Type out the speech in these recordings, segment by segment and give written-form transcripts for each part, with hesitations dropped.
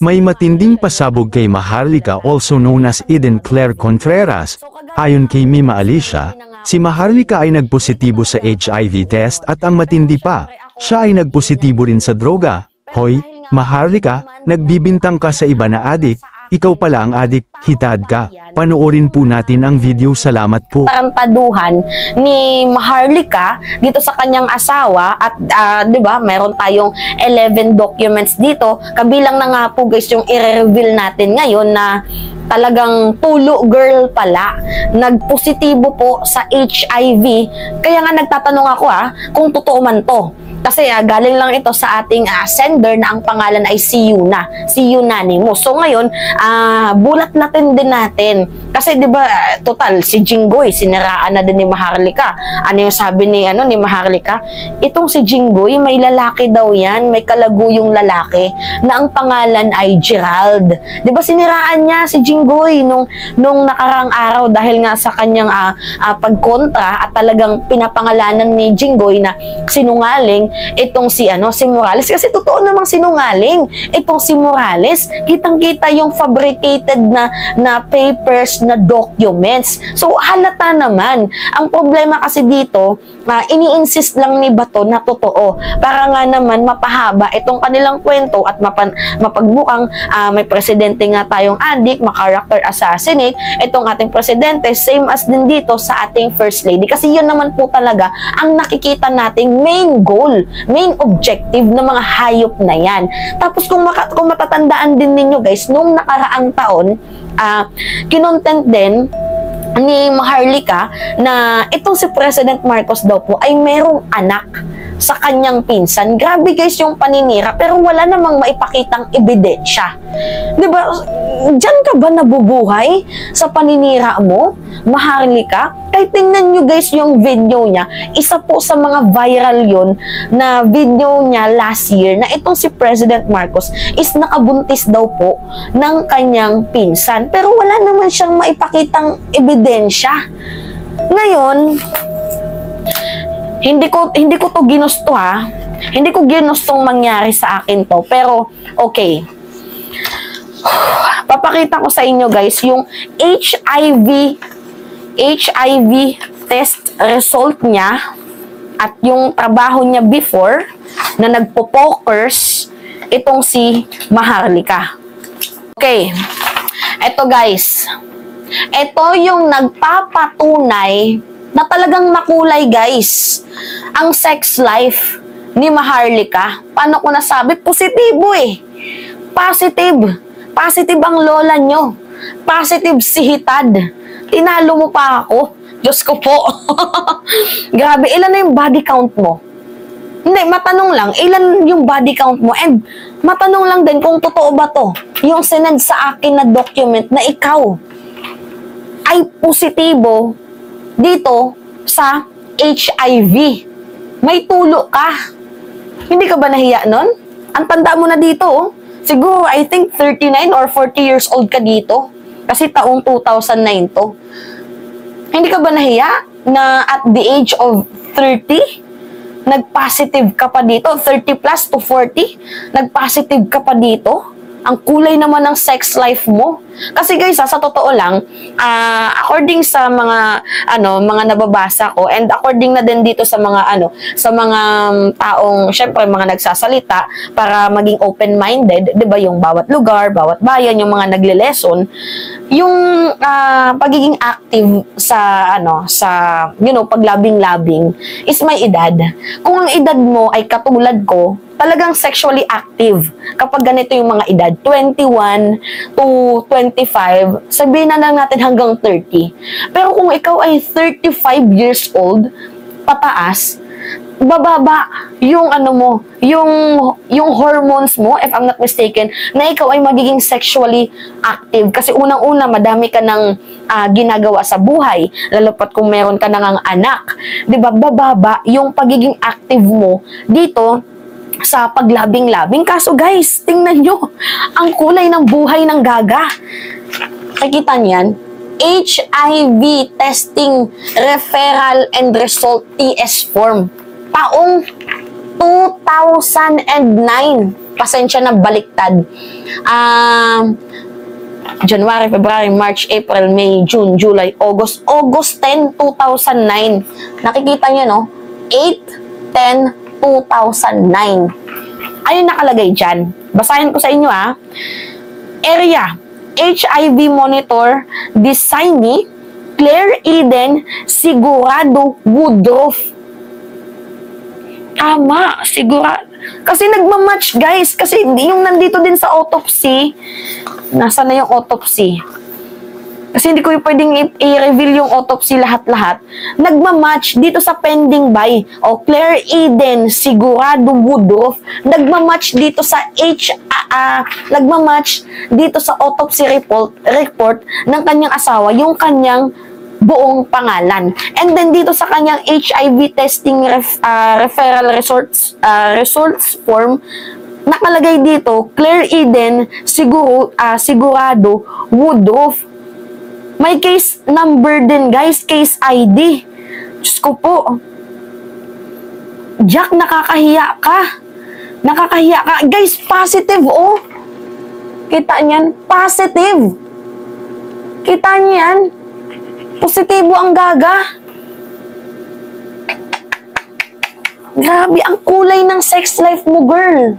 May matinding pasabog kay Maharlika, also known as Eden Claire Contreras. Ayon kay Mima Alicia, si Maharlika ay nagpositibo sa HIV test at ang matindi pa, siya ay nagpositibo rin sa droga. Hoy, Maharlika, nagbibintang ka sa iba na adik, ikaw pala ang adik, hitad ka. Panoorin po natin ang video, salamat po. Tarantaduhan ni Maharlika dito sa kanyang asawa at 'di ba, meron tayong 11 documents dito. Kabilang na nga po guys yung i-reveal natin ngayon na talagang tulo girl pala, nagpositibo po sa HIV. Kaya nga nagtatanong ako kung totoo man to. Kasi galing lang ito sa ating sender na ang pangalan ay si Yuna, si Unanimous. So ngayon, bulat natin din natin. Kasi 'di ba, total si Jinggoy siniraan na din ni Maharlika. Ano yung sabi ni ni Maharlika? Itong si Jinggoy may lalaki daw 'yan, may kalaguyong lalaki na ang pangalan ay Gerald. 'Di ba siniraan niya si Jinggoy nung nakarang araw dahil nga sa kanyang pagkontra at talagang pinapangalanan ni Jinggoy na sinungaling itong si Morales, kasi totoo namang sinungaling itong si Morales. Kitang-kita yung fabricated na papers, na documents. So halata naman. Ang problema kasi dito, ini-insist lang ni Bato na totoo para nga naman mapahaba itong kanilang kwento at mapagbukang may presidente nga tayong adik, ma-character assassinate itong ating presidente, same as din dito sa ating first lady. Kasi yun naman po talaga ang nakikita nating main goal, main objective ng mga hayop na yan. Tapos kung matatandaan din ninyo guys, nung nakaraang taon, kinontent din ni Maharlika na itong si President Marcos daw po ay merong anak sa kanyang pinsan. Grabe guys yung paninira, pero wala namang maipakitang ebidensya. Diba? Diyan ka ba nabubuhay sa paninira mo, Maharlika? Kahit tingnan nyo guys yung video niya, isa po sa mga viral yon na video niya last year na itong si President Marcos is nakabuntis daw po ng kanyang pinsan. Pero wala naman siyang maipakitang ebidensya. Ngayon, hindi ko to ginusto Hindi ko ginustong mangyari sa akin to. Pero, okay. Papakita ko sa inyo guys yung HIV test result niya at yung trabaho niya before na nagpo-pokers itong si Maharlika. Okay. Eto guys. Ito yung nagpapatunay na talagang makulay guys ang sex life ni Maharlika. Paano ko nasabi? Positibo Positive. Positive ang lola nyo. Positive si Hitad. Tinalo mo pa ako. Diyos ko po. Grabe, ilan na yung body count mo? Hindi, matanong lang, ilan yung body count mo? And matanong lang din kung totoo ba to, yung sinend sa akin na document na ikaw ay positibo dito sa HIV. May tulo ka. Hindi ka ba nahiya nun? Ang tanda mo na dito, siguro I think 39 or 40 years old ka dito. Kasi taong 2009 to. Hindi ka ba nahiya na at the age of 30, nag-positive ka pa dito? 30 plus to 40, nag-positive ka pa dito? Ang kulay naman ng sex life mo. Kasi guys, sa totoo lang, according sa mga mga nababasa ko and according na din dito sa mga taong syempre mga nagsasalita para maging open-minded, 'di ba, yung bawat lugar, bawat bayan, yung mga nagle-lesson, yung pagiging active sa paglabing-labing is may edad. Kung ang edad mo ay katulad ko, talagang sexually active kapag ganito yung mga edad, 21 to 25, sabihin na lang natin hanggang 30. Pero kung ikaw ay 35 years old, pataas, bababa yung yung hormones mo, if I'm not mistaken, na ikaw ay magiging sexually active. Kasi unang-una, madami ka ng ginagawa sa buhay, lalo pat kung meron ka nang anak. Diba, bababa yung pagiging active mo dito sa paglabing-labing. Kaso guys, tingnan nyo, ang kulay ng buhay ng Gaga. Nakikita niyan? HIV testing referral and result TS form. Taong 2009. Pasensya na, baliktad. January, February, March, April, May, June, July, August. August 10, 2009. Nakikita nyo, no? 8/10/2009. Ayun nakalagay dyan. Basahin ko sa inyo, ha. Area, HIV monitor, designee, Claire Eden, Sigurado, Woodruff. Tama, sigurado. Kasi nagmamatch, guys. Kasi yung nandito din sa autopsy, nasa na yung autopsy? Kasi hindi ko yung pwedeng i-reveal yung autopsy lahat-lahat. Nagmamatch dito sa pending by. O, Claire Eden, Sigurado, Woodruff. Nagmamatch dito sa nagmamatch dito sa autopsy report ng kanyang asawa, yung kanyang buong pangalan. And then dito sa kanyang HIV testing referral results form, nakalagay dito, Claire Eden, Sigurado, Woodruff. May case number din, guys, case ID. Diyos ko po. Jack, nakakahiya ka. Nakakahiya ka. Guys, positive, oh. Kita niyan? Positive. Kita niyan? Positibo ang gaga. Grabe, ang kulay ng sex life mo, girl.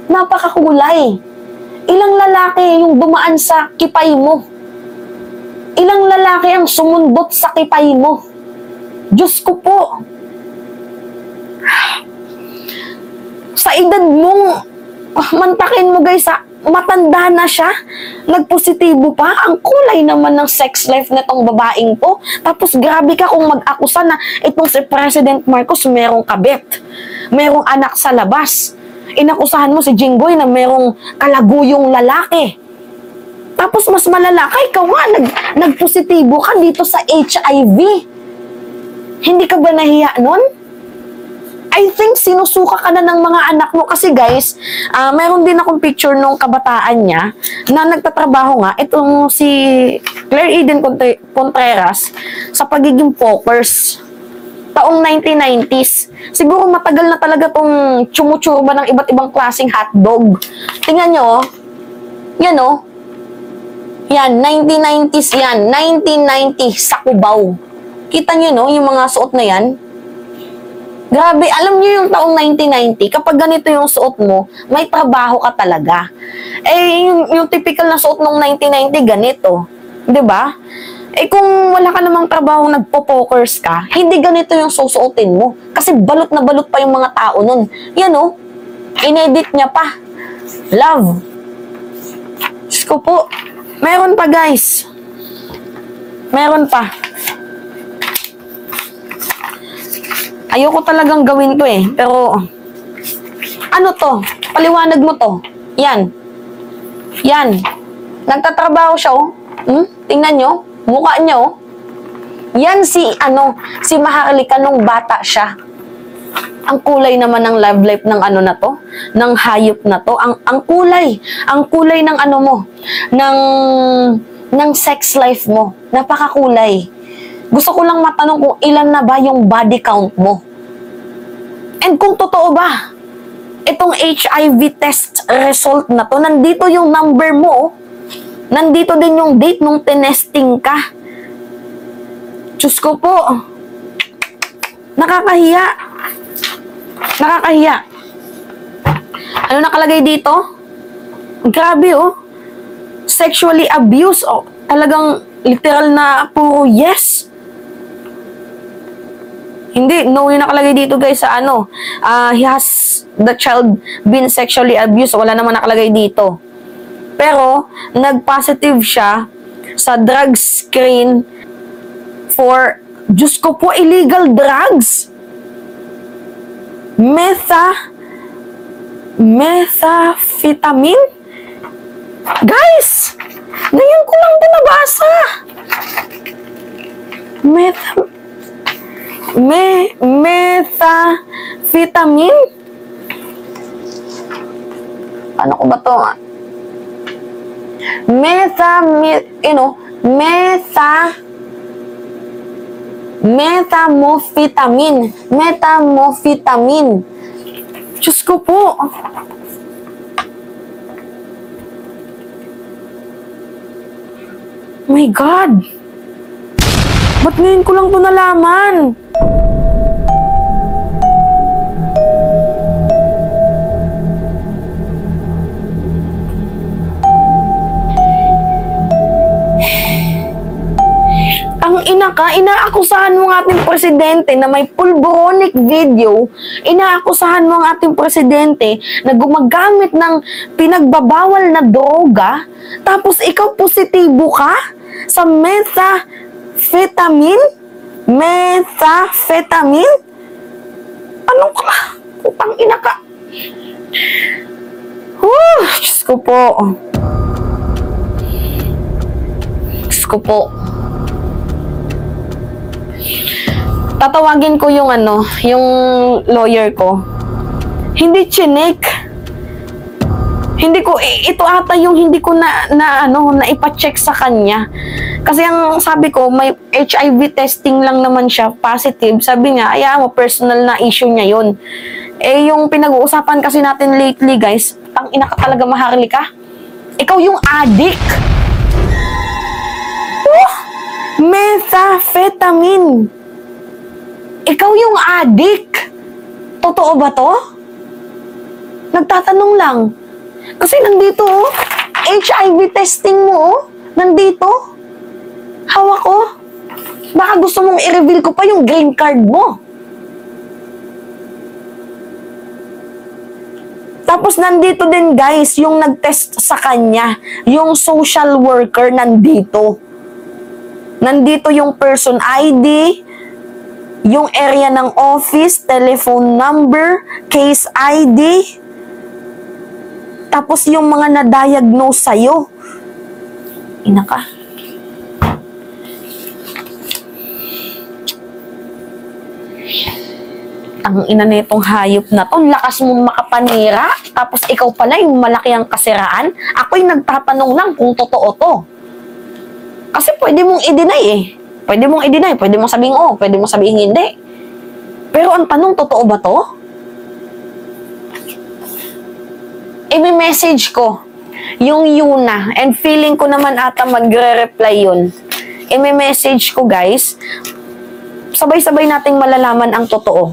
Napakakulay. Ilang lalaki yung dumaan sa kipay mo? Ilang lalaki ang sumundot sa kipay mo? Diyos ko po. Sa edad mong mantakin mo, guys, matanda na siya, nagpositibo pa, ang kulay naman ng sex life na tong babaeng to. Tapos grabe ka kung mag-akusa na itong si President Marcos merong kabit, merong anak sa labas. Inakusahan mo si Jinggoy na merong kalaguyong lalaki. Tapos mas malala ka, ikaw nga, nagpositibo ka dito sa HIV. Hindi ka ba nahiya nun? I think sinusuka ka na ng mga anak mo kasi, guys, meron din akong picture nung kabataan niya na nagtatrabaho nga, itong si Claire Eden Contreras sa pagiging pokers. Taong 1990s. Siguro matagal na talaga tong tsumutsurba ng iba't ibang klaseng hotdog. Tingnan nyo, yan o. Yan, 1990s yan. 1990 sa Cubao. Kita nyo, no? Yung mga suot na yan. Grabe, alam nyo yung taong 1990, kapag ganito yung suot mo, may trabaho ka talaga. Eh, yung typical na suot nung 1990, ganito. 'Di ba? Eh, kung wala ka namang trabaho, nagpo-pokers ka, hindi ganito yung susuotin mo. Kasi balot na balot pa yung mga tao nun. Yan, oh. Inedit niya pa. Love. Diyos ko po. Meron pa, guys. Meron pa. Ayoko talagang gawin to eh. Pero, ano to? Paliwanag mo to. Yan. Yan. Nagtatrabaho siya, oh. Tingnan nyo. Mukha niya, oh. Yan si Maharlika nung bata siya. Ang kulay naman ng love life ng ano na to, ng hayop na to. Ang kulay ng ano mo, ng sex life mo. Napakakulay. Gusto ko lang matanong kung ilan na ba yung body count mo. And kung totoo ba, itong HIV test result na to, nandito yung number mo, nandito din yung date nung tinesting ka. Diyos ko po, nakakahiya. Nakakahiya. Ano nakalagay dito? Grabe, oh. Sexually abused, oh. Talagang literal na puro yes. Hindi, no yung nakalagay dito, guys, sa ano. Has the child been sexually abused? Wala naman nakalagay dito. Pero, nag-positive siya sa drug screen for, Diyos ko po, illegal drugs. Methamphetamine? Guys! Ngayon ko lang ito nabasa. Methamphetamine? Ano ko ba ito? Methamphetamine. Diyos ko po. My God. Ba't ngayon ko lang ito nalaman? Ang ina ka, inaakusahan mo ang ating presidente na may pulboronic video, inaakusahan mo ang ating presidente na gumagamit ng pinagbabawal na droga, tapos ikaw positibo ka sa methamphetamine? Methamphetamine? Ano ka? Putang ina ka. Diyos ko po. Diyos ko po. Tatawagin ko yung yung lawyer ko. Hindi chinik. Hindi ko, ito ata yung hindi ko na ipa-check sa kanya. Kasi ang sabi ko, may HIV testing lang naman siya, positive. Sabi niya, mo, personal na issue niya yun. Yung pinag-uusapan kasi natin lately, guys, tang-ina ka talaga, Maharlika. Ikaw yung addict. Methamphetamine. Ikaw yung addict. Totoo ba to? Nagtatanong lang. Kasi nandito, HIV testing mo, nandito. Hawak ko. Baka gusto mong i-reveal ko pa yung green card mo. Tapos nandito din, guys, yung nag-test sa kanya. Yung social worker nandito. Nandito yung person ID, yung area ng office, telephone number, case ID, tapos yung mga na-diagnose sa'yo. Ina ka. Ang ina na itong hayop na to, lakas mong makapanira, tapos ikaw pala yung malaki ang kasiraan. Ako'y nagtatanong lang kung totoo to. Kasi pwede mong i-deny eh. Pwede mong i-deny, pwede mong sabihin oo, pwede mong sabihin hindi. Pero ang tanong, totoo ba to? I-message ko yung Yuna, and feeling ko naman ata magre-reply yun. I-message ko, guys, sabay-sabay nating malalaman ang totoo.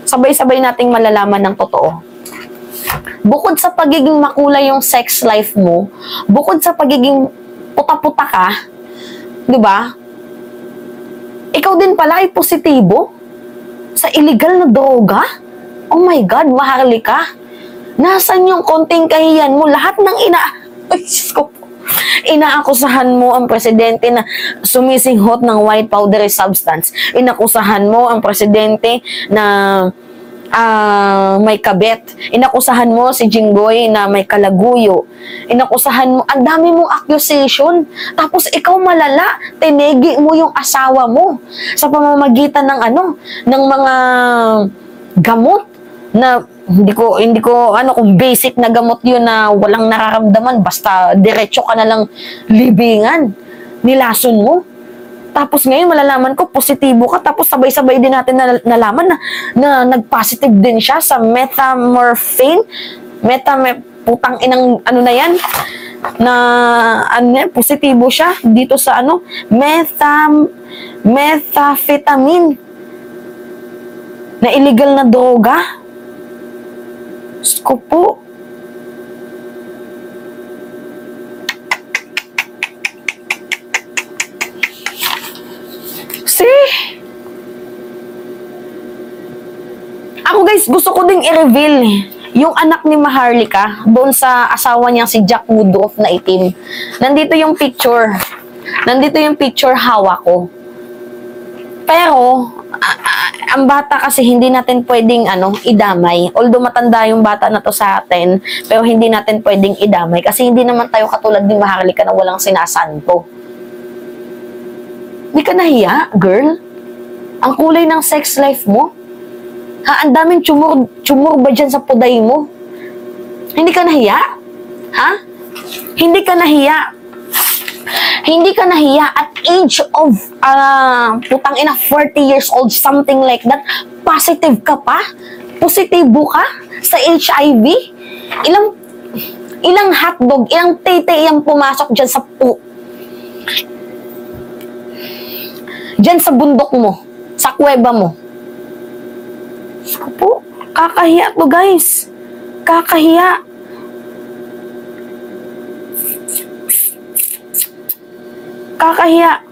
Sabay-sabay nating malalaman ang totoo. Bukod sa pagiging makulay yung sex life mo, bukod sa pagiging puta-puta ka, di ba? Ikaw din pala ay positibo sa illegal na droga? Oh my God, Maharlika. Nasaan yung konting kahiyan mo? Lahat ng inaakusahan mo ang presidente na sumisinghot ng white powdery substance. Inakusahan mo ang presidente na may kabet. Inakusahan mo si Jinggoy na may kalaguyo. Inakusahan mo, ang dami mong accusation. Tapos ikaw malala, tinegi mo yung asawa mo sa pamamagitan ng ng mga gamot na hindi ko kung basic na gamot yun na walang nararamdaman, basta diretso ka na lang libingan. Nilason mo. Tapos ngayon malalaman ko positibo ka, tapos sabay-sabay din natin nalaman na nag-positive din siya sa methamphetamine. Putang inang na yan, na positibo siya dito sa methamphetamine na illegal na droga. Diyos ko po. Ako, guys, gusto ko ding i-reveal yung anak ni Maharlika doon sa asawa niya si Jack Woodruff na itim. Nandito yung picture. Nandito yung picture, hawak ko. Pero ang bata kasi hindi natin pwedeng idamay. Although matanda yung bata na to sa atin, pero hindi natin pwedeng idamay kasi hindi naman tayo katulad ni Maharlika na walang sinasanto. Hindi ka nahiya, girl? Ang kulay ng sex life mo? Ha? Ang daming tsumur ba dyan sa puday mo? Hindi ka nahiya? Ha? Hindi ka nahiya? Hindi ka nahiya at age of 40 years old, something like that, positive ka pa? Positibo ka sa HIV? Ilang hotdog, ilang tete yung pumasok dyan sa bundok mo, sa kuweba mo. Sabi po, kakahiya to guys. Kakahiya. Kakahiya.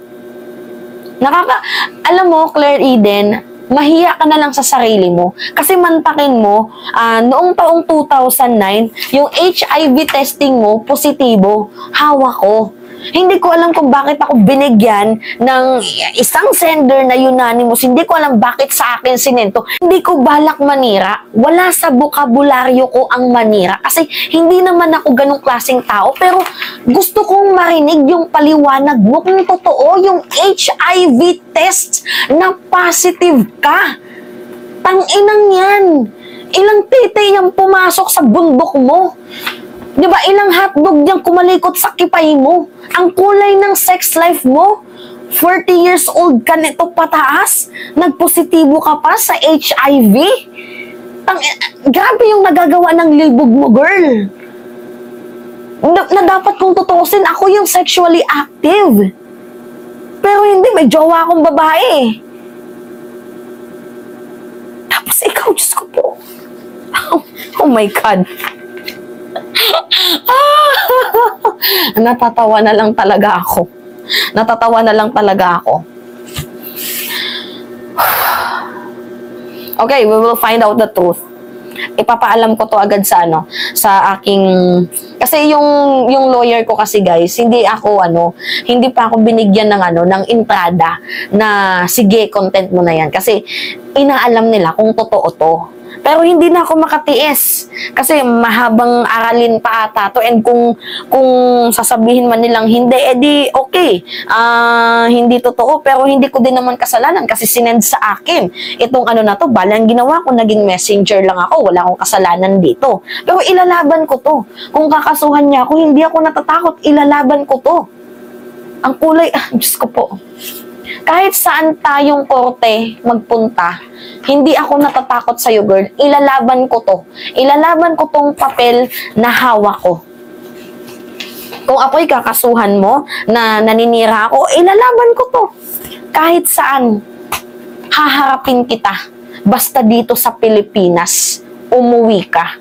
Alam mo, Claire Eden, mahiya ka na lang sa sarili mo. Kasi mantakin mo, noong taong 2009, yung HIV testing mo, positibo, hawak ko. Hindi ko alam kung bakit ako binigyan ng isang sender na unanimous. Hindi ko alam bakit sa akin sinento. Hindi ko balak manira. Wala sa bokabularyo ko ang manira. Kasi hindi naman ako ganong klaseng tao. Pero gusto kong marinig yung paliwanag mo kung totoo yung HIV test na positive ka. Tang-inang yan. Ilang titi yung pumasok sa bundok mo. Diba, ilang hotdog yung kumalikot sa kipay mo? Ang kulay ng sex life mo? 40 years old ka nito pataas? Nagpositibo ka pa sa HIV? Grabe yung nagagawa ng libog mo, girl. Na dapat kong tutusin, ako yung sexually active. Pero hindi, may jowa akong babae. Tapos ikaw, Diyos ko po. Oh my God. Natatawa na lang talaga ako. Natatawa na lang talaga ako. Okay, we will find out the truth. Ipapaalam ko to agad sa aking, kasi yung lawyer ko kasi guys, hindi pa ako binigyan ng entrada na sige, content mo na yan. Kasi inaalam nila kung totoo to. Pero hindi na ako makatiis. Kasi mahabang aralin pa ata to. And kung sasabihin man nilang hindi, edi okay. Hindi totoo. Pero hindi ko din naman kasalanan kasi sinend sa akin. Itong na to, balang ginawa ko, naging messenger lang ako. Wala akong kasalanan dito. Pero ilalaban ko to. Kung kakasuhan niya ako, hindi ako natatakot. Ilalaban ko to. Ang kulay, Diyos ko po. Kahit saan tayong korte magpunta, hindi ako natatakot sa'yo, girl. Ilalaban ko to. Ilalaban ko tong papel na hawak ko. Kung ako'y kakasuhan mo na naninira ako, ilalaban ko to. Kahit saan, haharapin kita. Basta dito sa Pilipinas, umuwi ka.